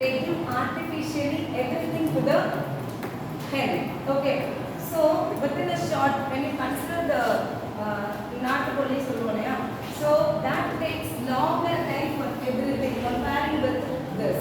They give artificially everything to the hen. Okay. So within a short, when you consider the natukoli solluvaneya, so that takes longer time for everything comparing with this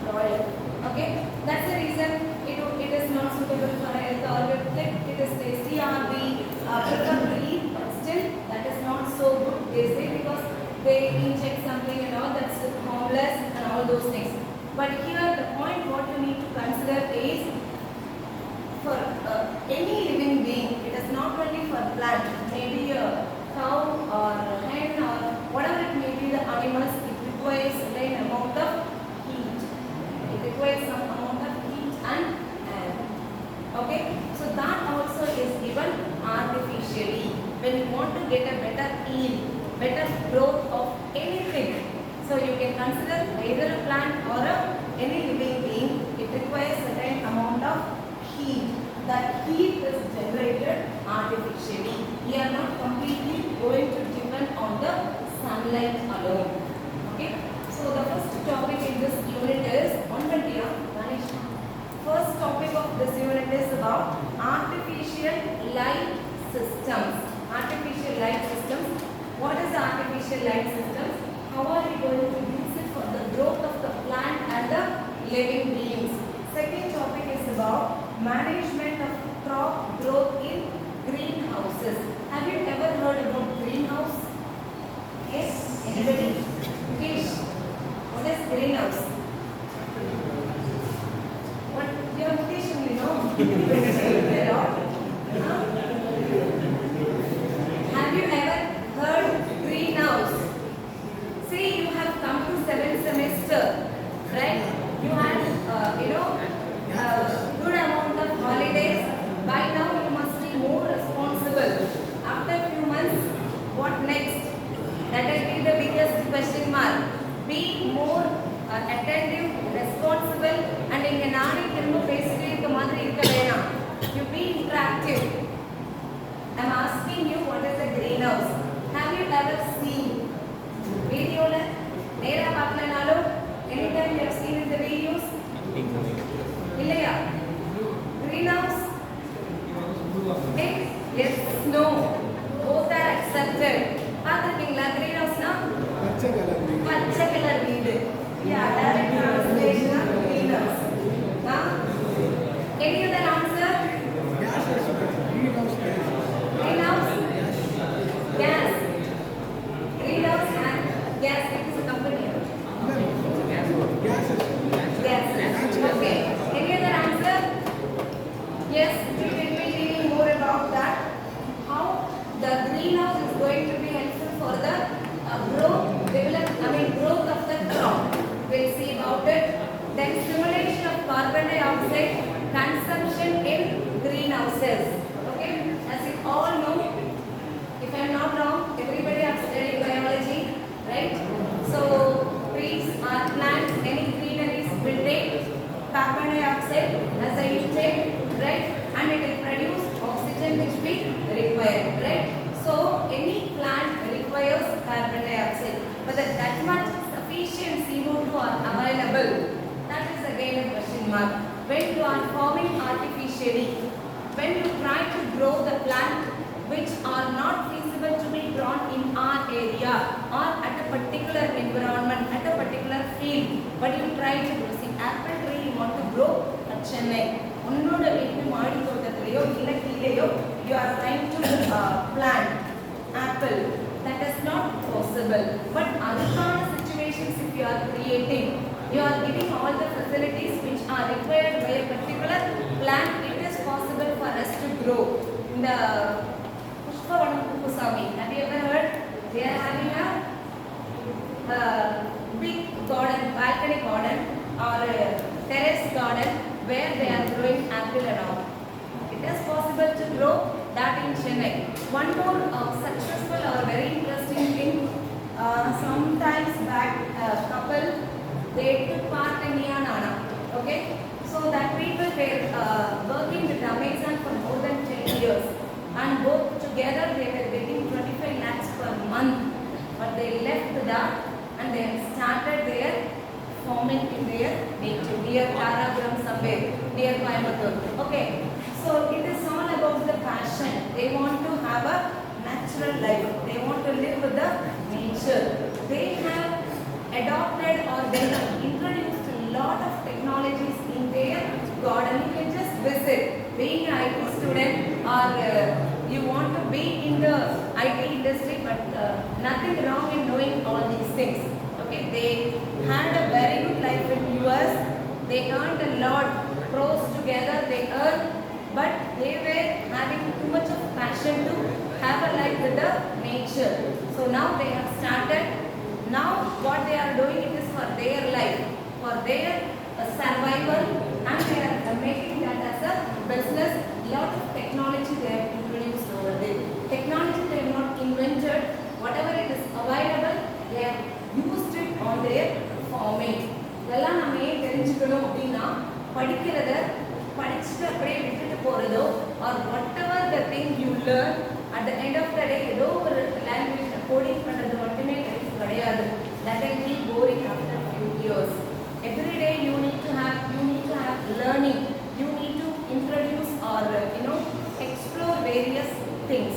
broiler. Okay. That's the reason it is not suitable for health or it is tasty or we prefer to eat, but still that is not so good. They say because they inject something and all that's harmless and all those things. But here the point what you need to consider is for any living being, it is not only for plant, maybe a cow or a hen or whatever it may be the animals, it requires a certain amount of heat. It requires some amount of heat and air. Okay, so that also is given artificially. When you want to get a better yield, better growth of anything, so you can consider either a plant or any living being, it requires a certain amount of heat. That heat is generated artificially. We are not completely going to depend on the sunlight alone. Okay. So the first topic in this unit is first topic of this unit is about artificial light systems. Artificial light systems. What is artificial light systems? How are we going to use it for the growth of the plant and the living beings? Second topic is about management of crop growth in greenhouses. Have you ever heard about greenhouse? Yes? Anybody? Kish. What is greenhouse? What? You are Mukesh only, no? Have you ever heard greenhouse? See, you have come to 7th semester, right? You had, good amount of holidays. By now, you must be more responsible. After few months, what next? That will be the biggest question mark. Be more attentive, responsible, and in an basically the mother you be interactive. I am asking you, what is a greenhouse? Have you ever seen video? Anytime you have seen in the videos? Greenhouse? Yes, no. Both are accepted. Greenhouse na? Pacha color veedu. Yeah, direct translation of greenhouse. Any other answer? Greenhouse? Gas. Greenhouse and gas. It is a company. Gas. Okay. Any other answer? Yes, we will be reading more about that. How the greenhouse is going to be helpful for the growth of the crop. We'll see about it. Then stimulation of carbon dioxide consumption in greenhouses. Okay, as you all know, if I am not wrong, everybody has studied biology, right? So trees or plants, any greeneries will take carbon dioxide as a intake, right? And it will produce oxygen which we require, right? So any plant requires carbon dioxide, but that much sufficient CO2 are available. That is again a question mark. When you are forming artificially, when you try to grow the plant which are not feasible to be grown in our area or at a particular environment, at a particular field, but you try to grow. See, apple tree you want to grow at Chennai. You are trying to plant apple. That is not possible. But other kind of situations, if you are creating, you are giving all the facilities which are required by a particular plant, it is possible for us to grow. In the Pushpavanam, have you ever heard? They are having a big garden, balcony garden or a terrace garden where they are growing apple and all. It is possible to grow that in Chennai. One more successful or very interesting thing, sometimes back a couple, they took part in Nana. Okay, so that people were working with Amazon for more than 10 years, and both together they were getting 25 lakhs per month. But they left that and they started their farming in their nature, near Taragram somewhere, near Coimbatore. Okay, so it is all about the passion. They want to have a natural life. They want to live with the nature. They have adopted or they have introduced a lot of technologies in their garden. You can just visit. Being an IT student or you want to be in the IT industry, but nothing wrong in knowing all these things. Okay, they had a very good life in US. They earned a lot. Pros together they earned, but they were having too much of passion to have a life with the nature. So now they have started. Now what they are doing it is for their life, for their survival, and they are making that as a business. Lot of technology they have introduced over there. Technology they have not invented. Whatever it is available, they have used it on their farming. இதெல்லாம் நம்ம ஏன் தெரிஞ்சுக்கணும் அப்படின்னா படிக்கிறத படிச்சுட்டு அப்படியே விட்டுட்டு போறதோ or whatever the thing you learn at the end of the day ஏதோ ஒரு லாங்குவேஜ்ல கோடிங் பண்றது மட்டுமே கிடையாது. That will be boring after few years. Every day you need to have learning. You need to introduce or explore various things.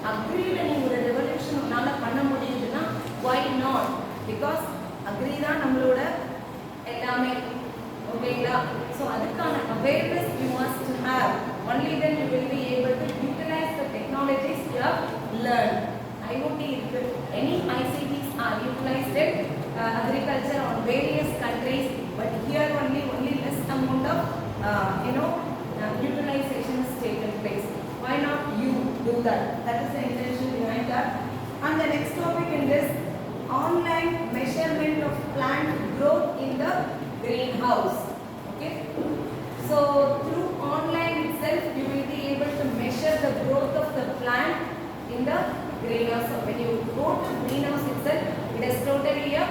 Agri நீங்க ஒரு revolution உன்னால பண்ண முடியுதுன்னா why not? Because Agri தான் நம்மளோட எல்லாமே. ஓகேங்களா? So அதுக்கான awareness you must have. Only then you will be able to utilize the technologies you have learned. IoT இருக்கு. Any ICTs are utilized in agriculture on various countries, but here only less amount of utilization is taken place. Why not you do that? That is the intention behind that. And the next topic in this, online measurement of plant growth in the greenhouse. Okay, so through online itself you will be able to measure the growth of the plant in the greenhouse. So when you go to greenhouse itself, it is totally a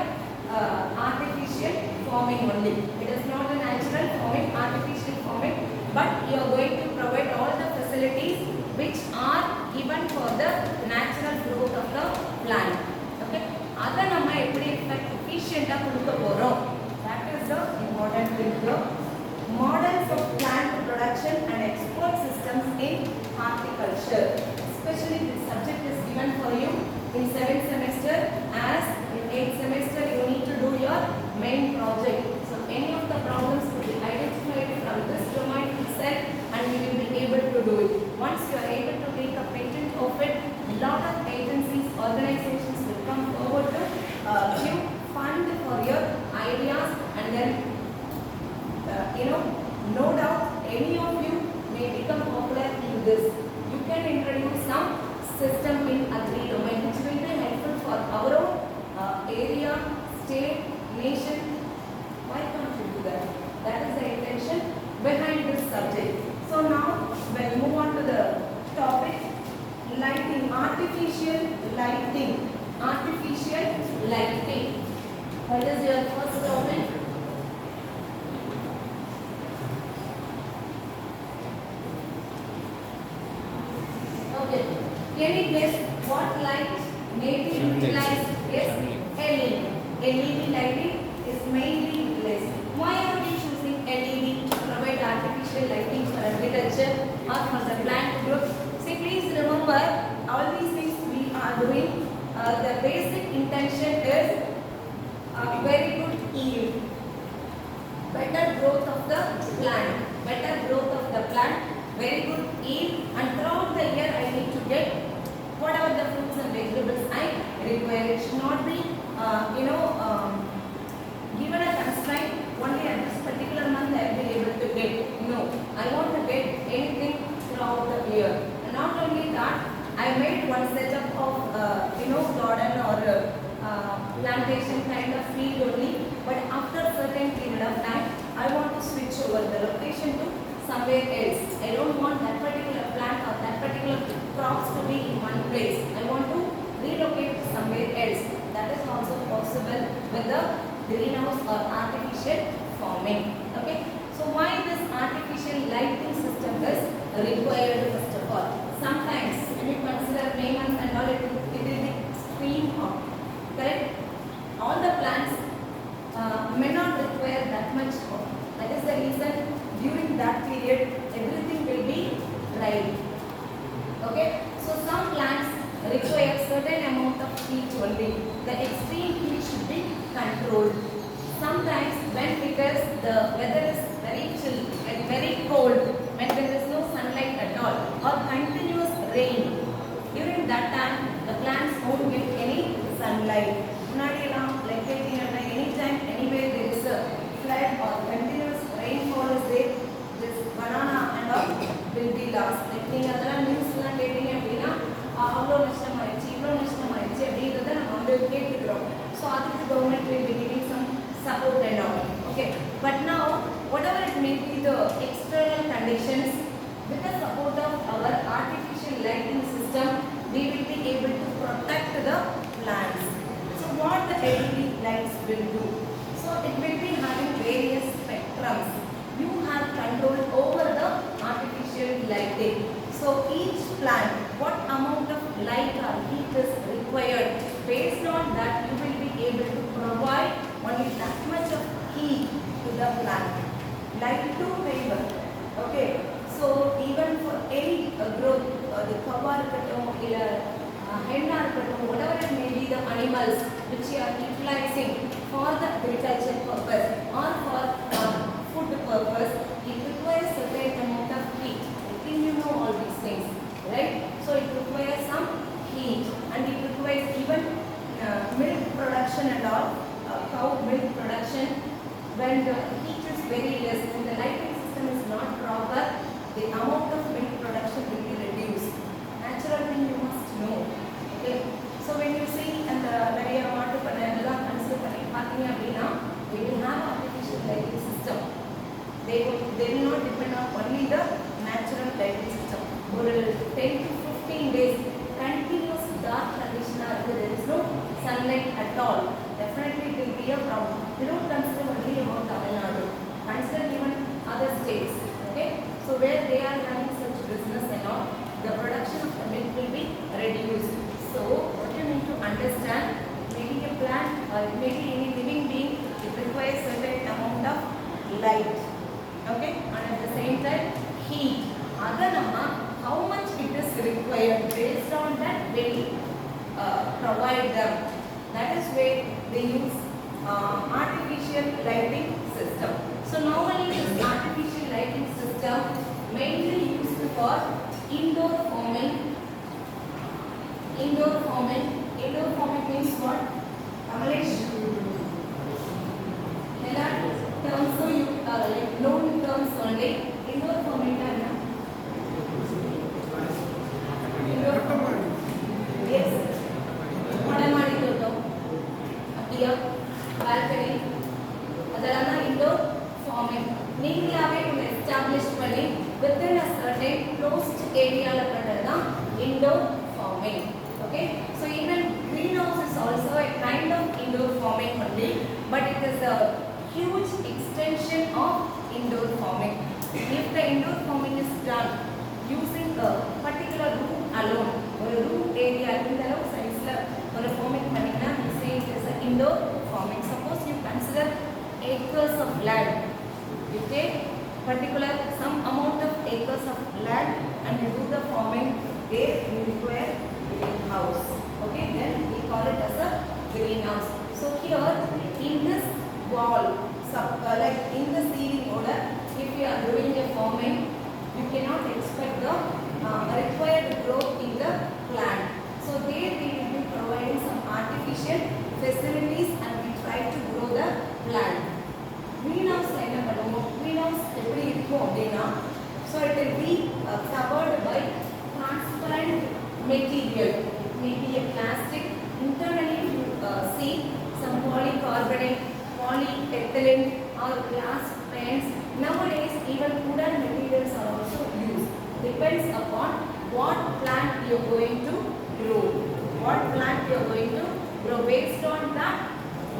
artificial farming only. It is not a natural farming, artificial farming, but you are going to provide all the facilities which are given for the natural growth of the plant. Okay, அதை நம்ம எப்படி efficient-ஆ கொடுக்க போறோம்? That is the important thing here. Models of plant production and export systems in horticulture. Especially this subject is given for you in 7th semester, as in 8th semester you need to do your main project. So any of the problems will be identified from this domain itself and you will be able to do it. Once you are able to take a patent of it, lot of agencies, organizations will come forward to give fund for your ideas, and then no doubt any of you may become popular in this. You can introduce some system in Agri domain which will be helpful for our own area, state, nation. Why can't you do that? That is the intention behind this subject. So now we'll move on to the topic, lighting, artificial lighting. Artificial lighting. What is your first topic? Okay. Can you guess what light may be utilized? Yes, LED. LED lighting is mainly utilized. Why are we choosing LED to provide artificial lighting for agriculture or for the plant growth? See, please remember all these things we are doing. The basic intention is very good yield, better growth of the plant, very good yield, and throughout the year I need to get whatever the fruits and vegetables I require. It should not be given a constraint only at this particular month I will be able to get. No, I want to get anything throughout the year. And not only that, I made one setup of garden or plantation kind of field only, but after a certain period of time I want to switch over the location to somewhere else. I don't want that particular plant or that particular crops to be in one place. I want to relocate to somewhere else. That is also possible with the greenhouse or artificial farming. Okay, so why this artificial lighting system is required? First of all, sometimes when you consider May month and all, it will be extreme hot. Correct? All the plants may not during that period everything will be dry. Okay, so some plants require certain amount of heat only. The extreme heat should be controlled. Sometimes when because the weather is very chill and very cold, when there is no sunlight at all or continuous rain, during that time the plants won't get any sunlight. Like any time, anywhere there is a flood or continuous rainfall is there, this banana and all will be lost. Like நீங்க அதெல்லாம் நியூஸ்லாம் கேட்டீங்க அப்படின்னா அவ்வளோ நஷ்டமாயிடுச்சு இவ்வளோ நஷ்டமாயிடுச்சு அப்படின்றத நம்ம வந்து கேட்டுக்கிறோம். ஸோ அதுக்கு government will be giving some support and all. Okay, but now whatever it may be the external conditions, with the support of our artificial lighting system, we will be able to protect the plants. So what the LED lights will do? So it will be having various spectrums. You have control over the artificial lighting. So each plant, what amount of light or heat is required, based on that you will be able to provide only that much of heat to the plant. Light to favor. Okay, so even for any growth, the cover hen whatever it may be, the animals which you are utilizing for the agriculture purpose or for food purpose, it requires certain amount of heat. I think you know all these things, right? So it requires some heat and it requires even milk production and all, cow milk production. When the heat is very less, when the lighting system is not proper, the amount of milk production will be reduced. Natural thing you must know. Okay, so when you see and நிறைய மாட்டு பண்ணை எல்லாம் consider பண்ணி பார்த்தீங்க அப்படின்னா we will have artificial lighting system. They will not depend on only the natural lighting system. ஒரு 10 to 15 days continuous dark condition, there is no sunlight at all. Definitely it will be a problem. We don't consider only about Tamil Nadu. Consider even other states. Okay, so where they are having such business and all, the production of the milk will be reduced. So what you need to understand, maybe a plant or maybe any living being, it requires certain amount of light. Okay, and at the same time heat. Adanama how much it is required, based on that they provide them. That is where they use artificial lighting system. So normally this artificial lighting system mainly used for indoor farming. Indoor farming means what? Kamalesh, terms so you like known terms only. Indoor farming is indoor farming. Yes, madamadi tottam appiya balcony adala indoor farming. நீங்களாவே ஒன்று establish பண்ணி within a certain closed area la பண்றதுனா indoor farming. Okay, so even greenhouse is also a kind of indoor farming only, but it is a huge extension of indoor farming. If the indoor farming is done using a particular room alone, or a room area in the size la or a farming panina, we say it is a indoor farming. Suppose you consider acres of land, you take particular some amount of acres of land and you do the farming, there you require greenhouse. Okay, then we call it as a greenhouse. So here in this wall, like in the ceiling order, if you are doing a farming, you cannot expect the required growth in the plant. So there we will be providing some artificial facilities and we try to grow the plant. Greenhouse என்ன பண்ணுவோம்? Greenhouse எப்படி இருக்கும் அப்படின்னா, so it will be covered by transparent material, maybe a plastic. Internally you see some polycarbonate, polyethylene or glass paints. Nowadays even wooden materials are also used. Depends upon what plant you are going to grow. What plant you are going to grow, based on that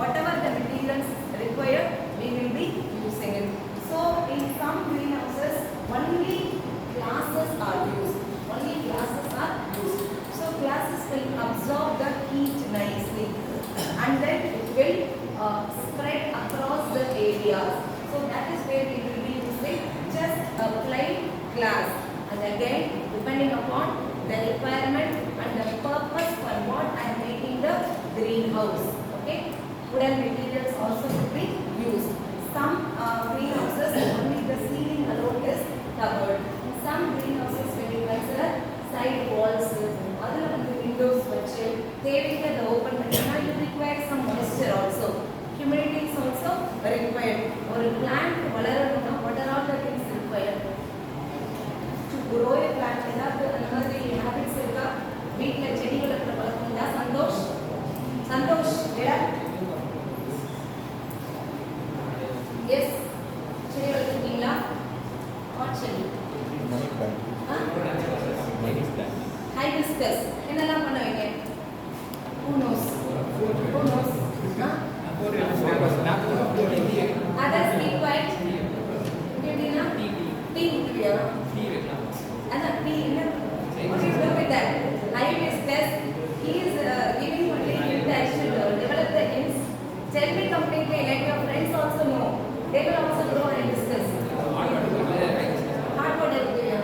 whatever the materials required we will be using it. So in some greenhouses only glasses are used. Only glasses are used. So glasses will absorb the heat nicely and then it will spread across the areas. So that is where we will be using just a plain glass. And again, depending upon the requirement and the purpose for what I am making the greenhouse. Okay, wooden materials also could be used. Some greenhouses only the ceiling alone is covered. Some greenhouses when you consider side walls, other windows which they will the open container, you require some moisture also. Humidity is also required. Or a plant, what are all the things required to grow a plant? Another habits irka veetla chedi valakra palakkunda. Santosh yeah, yes, chedi valakkringla or chedi hibiscus enna பண்ணுவீங்க? Who knows? Others be quiet. Dina tea utviya ana tea enna what is wrong with that? Hibiscus he is giving only the action develop the ends. Tell me completely, like your friends also know, they will also grow hibiscus. Hard water utviya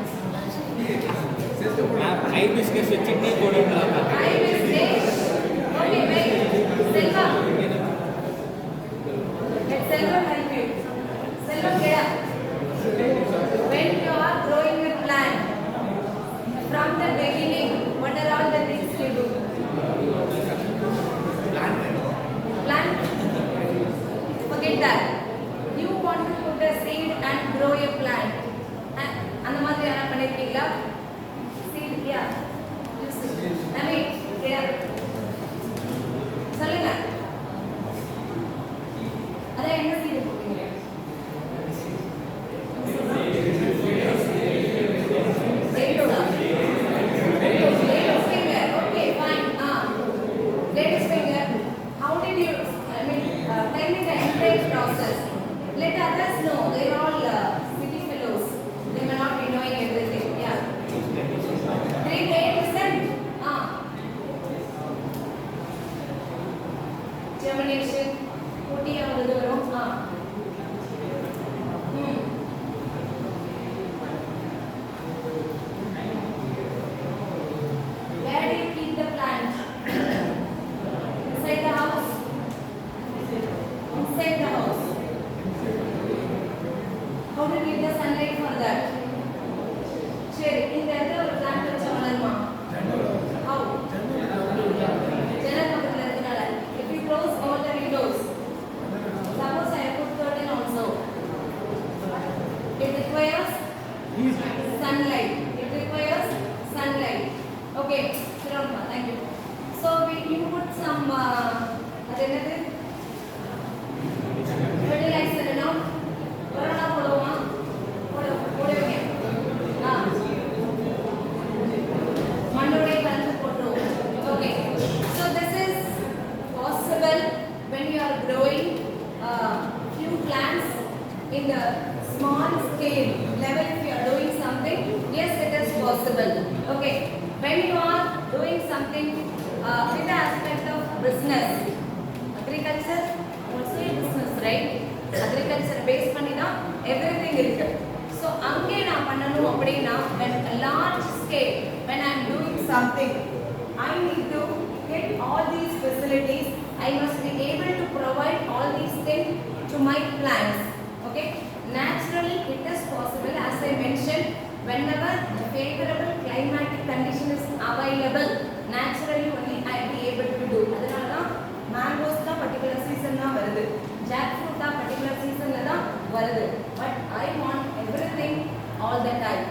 hibiscus chutney kodanga hibiscus. Okay, wait. Selva, let Selva help you. Selva, get up. When you are growing a plant, from the beginning, what are all the things you do? Plant. Forget that. You want to put a seed and grow a plant. அந்த மாதிரி யாரா பண்ணிருக்கீங்களா? Seed, yeah. I mean, get up. சொல்லுங்க. அத என்ன seed போடுவீங்க? Latest finger. Okay, fine. Latest finger. How did you? I mean, tell me the entire process. Let others know. They are all city fellows. They may not be knowing everything. Yeah. 3%. Germination, குட்டியாவது வரும். Where do you keep the plant? Inside the house? Inside the house. How do you get the sunlight for that? சரி, இந்த இடத்துல ஒரு plant வச்சா வளருமா? How? ஜன்னல் பக்கத்துல இருக்கனால. If you close all the windows, suppose I put curtain also, it requires sunlight. It requires sunlight. Okay, Sirama, thank you. So you put some fertilizer now. Corona போடுவோமா? போடுவீங்க. மண்ணோட கலந்து போட்டுருவோம். Okay, so this is possible when you are growing few plants in the small scale level. If you are doing something, yes, it is possible. Okay, when you are doing something with the aspect of business, agriculture also a business, right? Agriculture based பண்ணி தான் everything இருக்கு. So அங்கே நான் பண்ணணும் அப்படினா when a large scale, when I am doing something, I need to get all these facilities. I must be able to provide all these things to my plants. Okay, naturally it is possible, as I mentioned, whenever the favorable climatic condition is available, naturally only I will be able to do. அதனால தான் mangoes தான் particular season தான் வருது, jackfruit தான் particular seasonல தான் வருது. But I want everything all the time.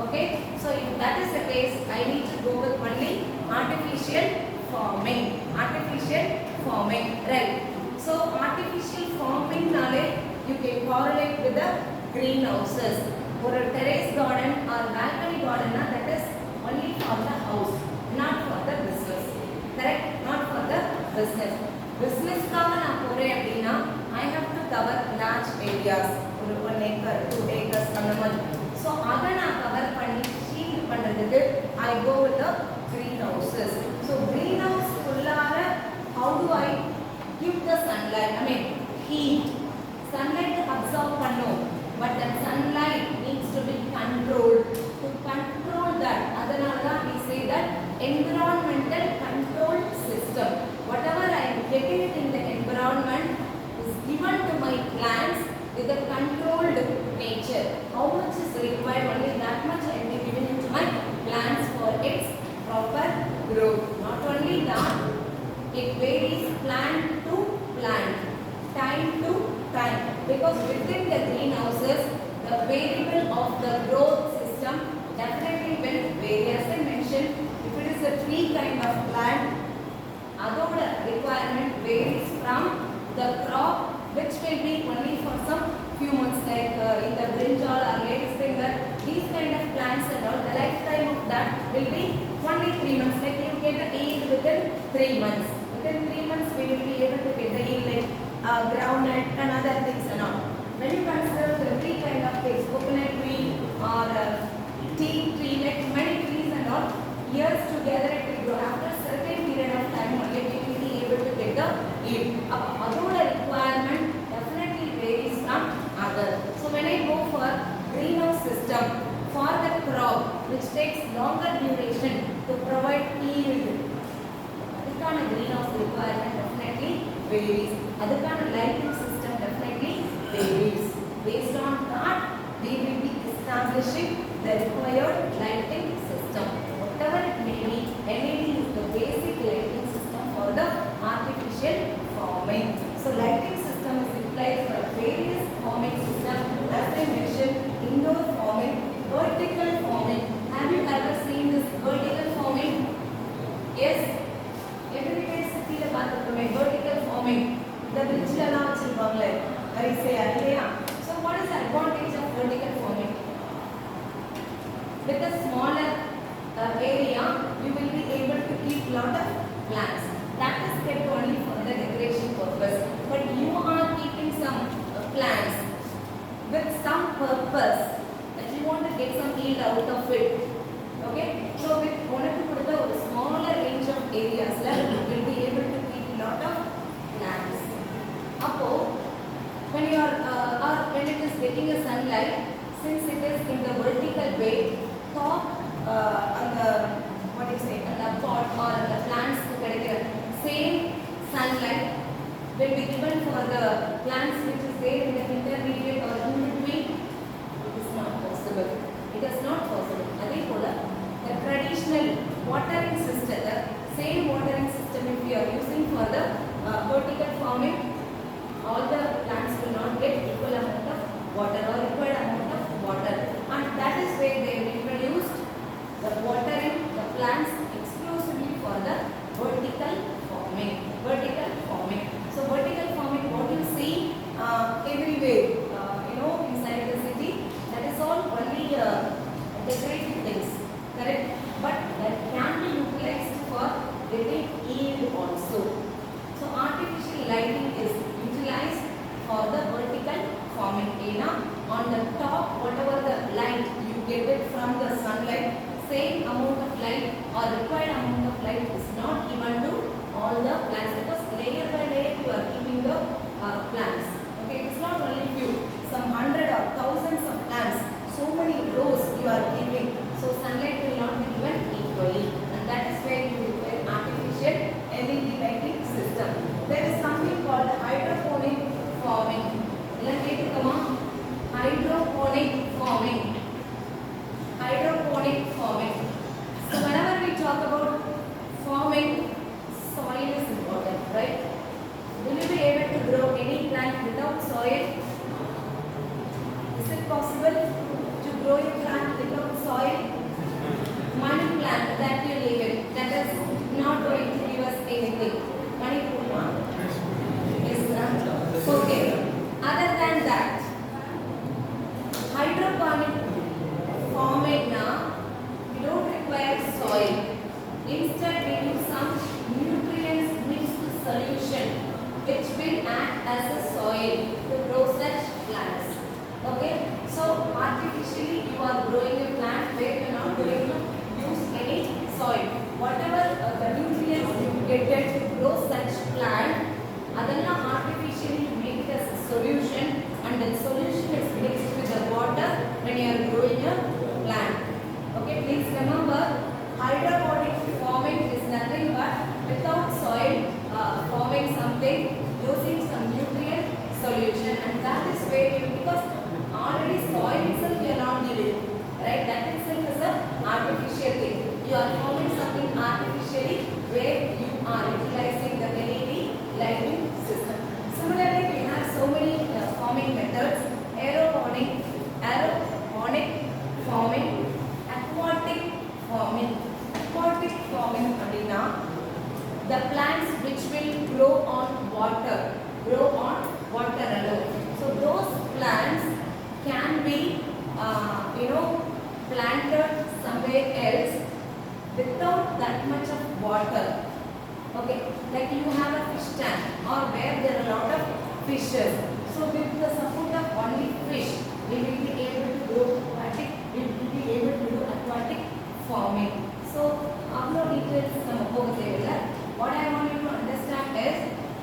Okay, so if that is the case, I need to go with only artificial farming. Right? So artificial farming nale you can correlate with the greenhouses. For a terrace garden or balcony garden, that is only for the house, not for the business. Correct? Not for the business. Business kaga na pore appadina, I have to cover large areas, 1 acre, 2 acres annamal. So adha na cover panni shield pandradhukku I go with the greenhouses. So greenhouse kullara how do I give the sunlight? I mean heat. Sunlight absorb pannu, but that sunlight with a controlled nature. How much is required? Only that much I will be giving it to my plants for its proper growth. Not only that, it varies plant to plant, time to time, because within the greenhouses, the variable of the growth system definitely will vary. As I mentioned, if it is a tree kind of plant, other requirement varies from the crop, which will be only for some few months, like in the brinjal or latest finger, these kind of plants and all, the lifetime of that will be only 3 months. Like you get a yield within 3 months. Within 3 months, we will be able to get the yield like groundnut and other things and all. When you consider the tree kind of things, coconut tree or tea tree, like many trees and all, years together it will grow. After a certain period of time only we will be able to get the yield. Other requirement definitely varies from other. So when I go for greenhouse system for the crop which takes longer duration to provide yield, adukana greenhouse requirement definitely varies. Adukana lighting system definitely varies. Based on that, we will be establishing the required lighting system. Whatever it may be, LED is the basic lighting system for the artificial farming. So lighting system is utilized for various farming systems. As I mentioned, indoor farming, vertical farming. Have you ever seen this vertical farming? Yes. Everywhere city la paathukume vertical farming. The bridge la vechiruvanga varisaiya illaya. So what is the advantage of vertical farming? With a smaller area, you will be able to keep lot of plants. That is kept only for the decoration purpose. But you are keeping some plants with some purpose that you want to get some yield out of it. Okay? So with one to put a smaller range of areas, you will be able to keep lot of plants. Apo, when you are or when it is getting a sunlight, since it is in the vertical way, top on the what do you say, on the pot or on the plants to get same sunlight will be given for the plants which is there in the intermediate or in between. It is not possible. It is not possible. Adhipola, the traditional watering system, the same watering system if we are using for the vertical farming, all the plants will not get equal amount of water or required amount of water, and that is where they introduced the watering the plants exclusively for the vertical farming. Vertical farming. So vertical farming, what you see everywhere, inside the city, that is all only decorative things, correct? But that can be utilized for getting yield also. So artificial lighting is utilized for the vertical farming. On the top, whatever the light you get it from the sunlight, same amount of light or required amount of light is not given to all the plants, because layer by layer you are keeping the plants. Okay, it's not only few, some 100 or thousands of plants, so many rows you are keeping. So sunlight will not be given equally, and that is where you require artificial LED lighting system. There is something called hydroponic farming. Hydroponic farming. Hydroponic farming. So whenever we talk about farming, soil is important, right? Will you be able to grow any plant without soil? Is it possible to grow a plant without soil? Money plant that you leave it, that is not going to give us anything. Money plant. Yes, sir. Okay. Other than that, hydroponic farming now, we don't require soil. Instead, we use some nutrients mixed solution which will act as a soil to grow such plants. Okay, so artificially you are growing a plant where you are not going to use any soil. Whatever the nutrients you get to grow such plant, adana artificially you make it a right? That itself is a artificial thing. You are forming something artificially where you are utilizing the LED lighting system. Similarly, we have so many forming methods: aeroponic forming, aquatic forming. Aquatic forming அப்படினா the plants which will grow on water alone. So those plants can be planted somewhere else without that much of water. Okay, like you have a fish tank or where there are a lot of fishes. So with the support of only fish, we will be able to grow aquatic. We will be able to do aquatic farming. So, no details what I want you to understand is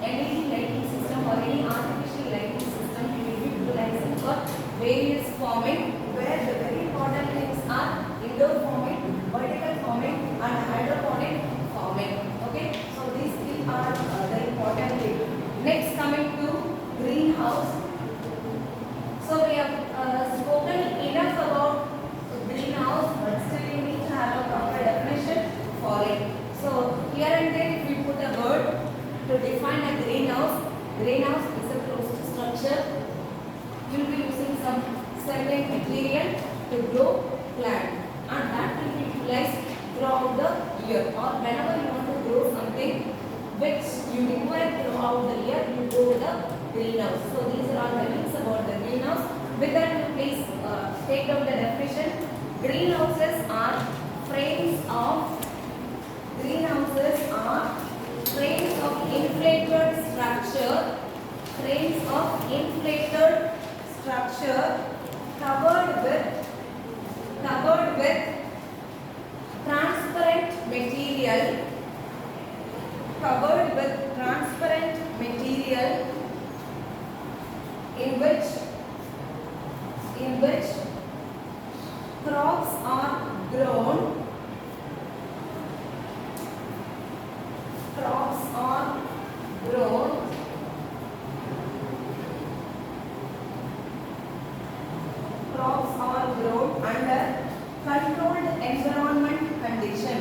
any lighting system or any artificial lighting system we will be utilizing for various farming, where the very important things are indoor farming, vertical farming and hydroponic farming. Okay, so these three are the important things. Next, coming to greenhouse. So we have spoken enough about greenhouse, but still you need to have a proper definition for it. So here and there, if we put a word to define a greenhouse is a closed structure. You will be using some certain material to grow plant, and that will be utilized throughout the year, or whenever you want to grow something which you require throughout the year, you grow the greenhouse. So these are all the things about the greenhouse. With that, you please take down the definition. Greenhouses are frames of inflated structure covered with transparent material in which crops are grown under controlled environment condition.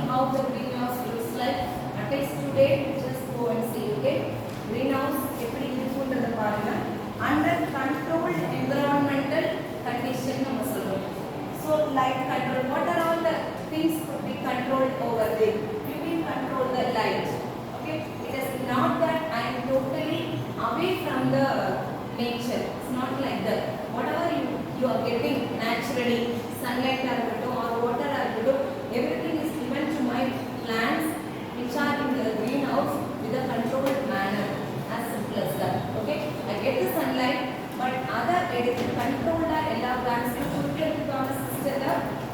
How the greenhouse looks like, at least today just go and see. Okay, greenhouse எப்படி இருக்கும்ன்றத பாருங்க. Under controlled environmental condition நம்ம சொல்றோம். So light control, what are all the things could be controlled over there? You can control the light. Okay, it is not that I am totally away from the nature. It's not like that. Whatever you are getting naturally, sunlight or water or everything is given to my plants which are in the greenhouse with a controlled manner, as simple as that. Okay, I get the sunlight, but other controlled plants system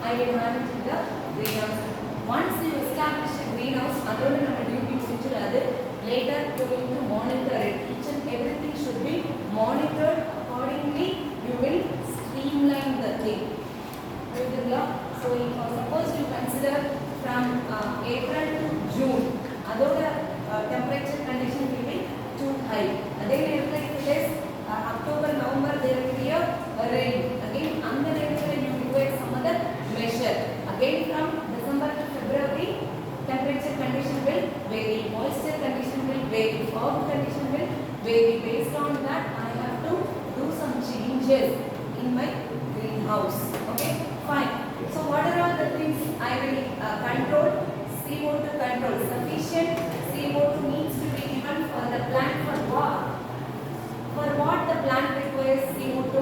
I will manage the greenhouse. Once you establish a greenhouse, later going to monitor it. Each and everything should be monitored accordingly. You will streamline the thing. So suppose you consider from April to June, temperature condition will be too high. Again, if it is October, November, there will be a rain. Again, you require some other measure. Again, from December to February, temperature condition will vary, moisture condition will vary, fog condition will vary. Based on that, I have to do some changes in my greenhouse. Okay, fine. So what are all the things I will control? CO2 control. Sufficient CO2 needs to be given for the plant. For what? For what the plant requires CO2?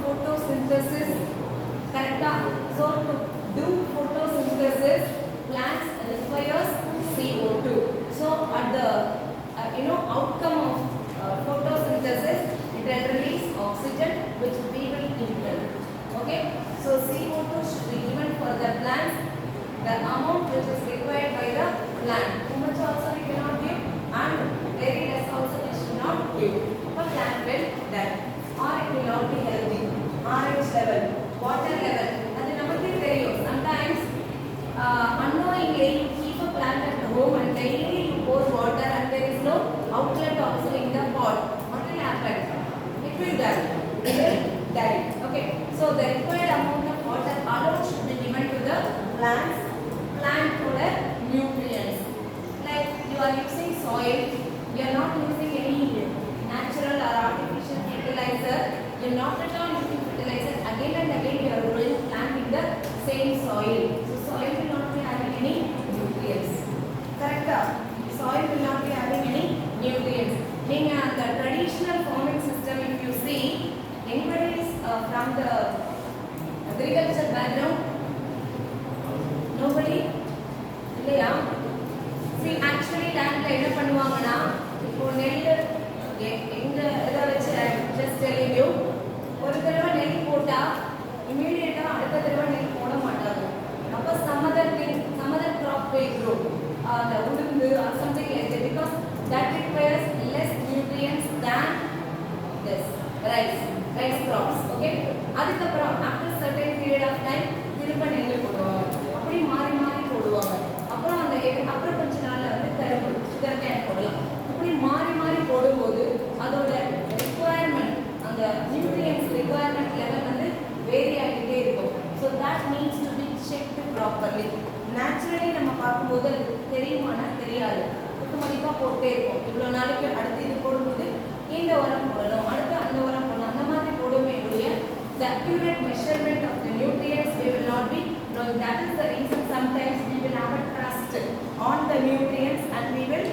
Photosynthesis. Correct? So to do photosynthesis, plants requires CO2. So at the outcome of photosynthesis, it will release oxygen which we will inhale. Okay, so CO2 should be given the amount which is required by the plant. Too much also we cannot give and very less also we should not give. The plant will die or it will not be healthy. RH level, water level, அது நமக்கு தெரியும். Sometimes unknowingly you keep a plant at home and daily you pour water and there is no outlet also in the pot. What will happen? It will die. It will die. Okay. So the required amount of water alone should be given to the plants. Plant product nutrients. Like you are using soil, you are not using any natural or artificial fertilizer. You are not at all using fertilizer. Again and again you are growing plant in the same soil. So soil will not be having any nutrients. Correct? Soil will not be having any nutrients. Being the traditional farming system, if you see, anybody is from the agriculture background? Nobody? இல்லையா? See, actually landல என்ன பண்ணுவாங்கன்னா இப்போ நெல் எங்க இதை வச்சு just telling you ஒரு தடவை நெல் போட்டா இமீடியட்டா அடுத்த தடவை நெல் போட மாட்டாங்க. அப்ப some other crop will grow. The உளுந்து or something like that because that requires less nutrients than this rice crops. Okay? அதுக்கப்புறம் after certain period of time திரும்ப நெல் போடுவாங்க. அப்படி மாறி மாறி போடுவாங்க. அப்புறம் அந்த அப்புறம் கொஞ்ச நாள்ல வந்து கரும்பு சுகர் கேன் போடலாம். இப்படி மாறி மாறி போடும்போது அதோட requirement அந்த nutrients requirement level வந்து vary ஆகிட்டே இருக்கும். So that needs to be checked properly. Naturally நம்ம பார்க்கும்போது தெரியுமானா தெரியாது. ஆட்டோமேட்டிக்கா போட்டே இருக்கும். இவ்வளவு நாளைக்கு அடுத்து இது போடும்போது இந்த உரம் போடணும், அடுத்து அந்த உரம் போடணும், அந்த மாதிரி போடுமே ஒழிய the accurate measurement of the nutrients we will not be knowing. That is the reason sometimes we will have a trust on the nutrients and we will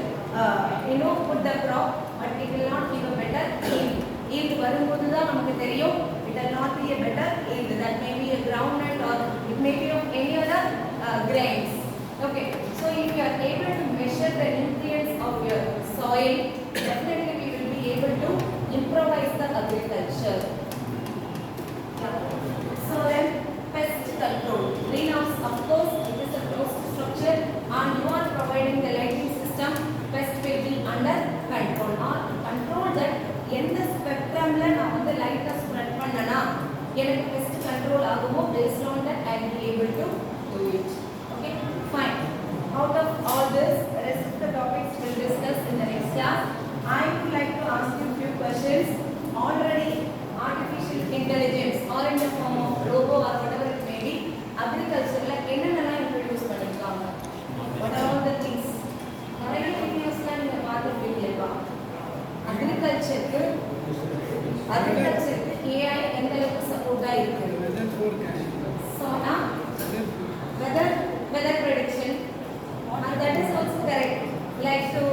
put the crop but it will not give a better yield. Yield வரும்போது தான் நமக்கு தெரியும் it will not be a better yield. That may be a groundnut or it may be of any other grains. Okay, so if you are able to measure the nutrients of your soil, definitely we will be able to improvise the agriculture. So then pest control. Greenhouse, of course, it is a closed structure and you are providing the lighting system. Pest will be under control or control that எந்த ஸ்பெக்ட்ரம்ல நான் வந்து லைட்டை spread பண்ணனா எனக்கு pest control ஆகுமோ based on that I will be able to do it. Okay, fine. Out of all this, the rest of the topics we'll discuss in the next class. I would like to ask you few questions. Already artificial intelligence or in the form of robo or whatever it may be, agriculture la என்னென்னலாம் introduce பண்ணிருக்காங்க? What are all the things? நிறைய வீடியோஸ்ல நீங்க பார்த்திருப்பீங்களா? agriculture AI எந்த அளவுக்கு சப்போர்ட்டா இருக்கு? So weather prediction and that is also correct. Like to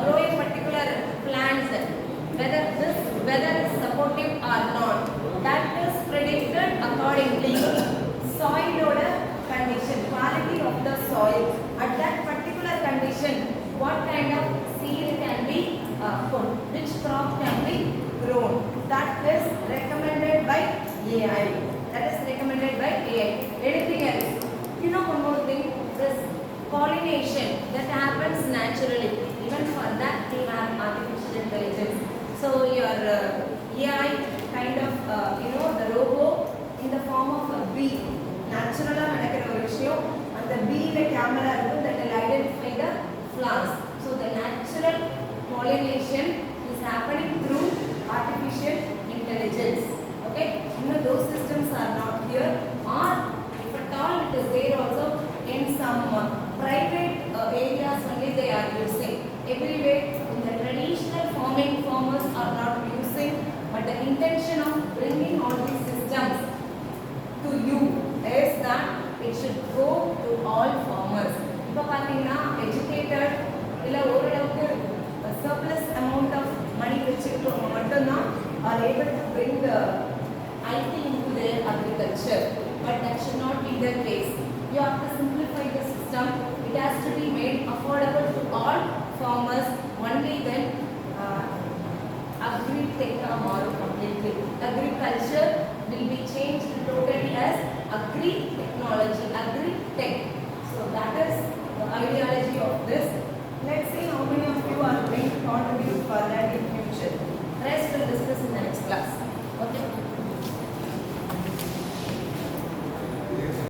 grow a particular plants, whether this weather is supportive or not, that is predicted accordingly. Soil order condition, quality of the soil at that particular condition, what kind of seed can be put, which crop can be grown, that is recommended by AI. That is recommended by AI. Anything else? You know one more thing, this pollination that happens naturally. Even for that we have artificial intelligence. So your AI kind of the robo in the form of a bee. Naturally நடக்கிற ஒரு விஷயம் அந்த beeல camera இருக்கும் that will identify the flowers. So the natural pollination is happening through artificial intelligence. Okay, those systems are not here or if at all it is there also in some private areas only they are using. Everywhere in the traditional farmers are not using, but the intention of bringing all these systems to you is that it should go to all farmers. இப்போ பார்த்தீங்கன்னா educated இல்ல ஓரளவுக்கு surplus amount of money வச்சிருக்கவங்க மட்டும்தான் are able to bring the IT into their agriculture, but that should not be the case. You have to simplify the system. It has to be made affordable to all farmers. Only then agri-tech tomorrow completely. Agriculture will be changed totally as agri-technology, agri-tech. So class.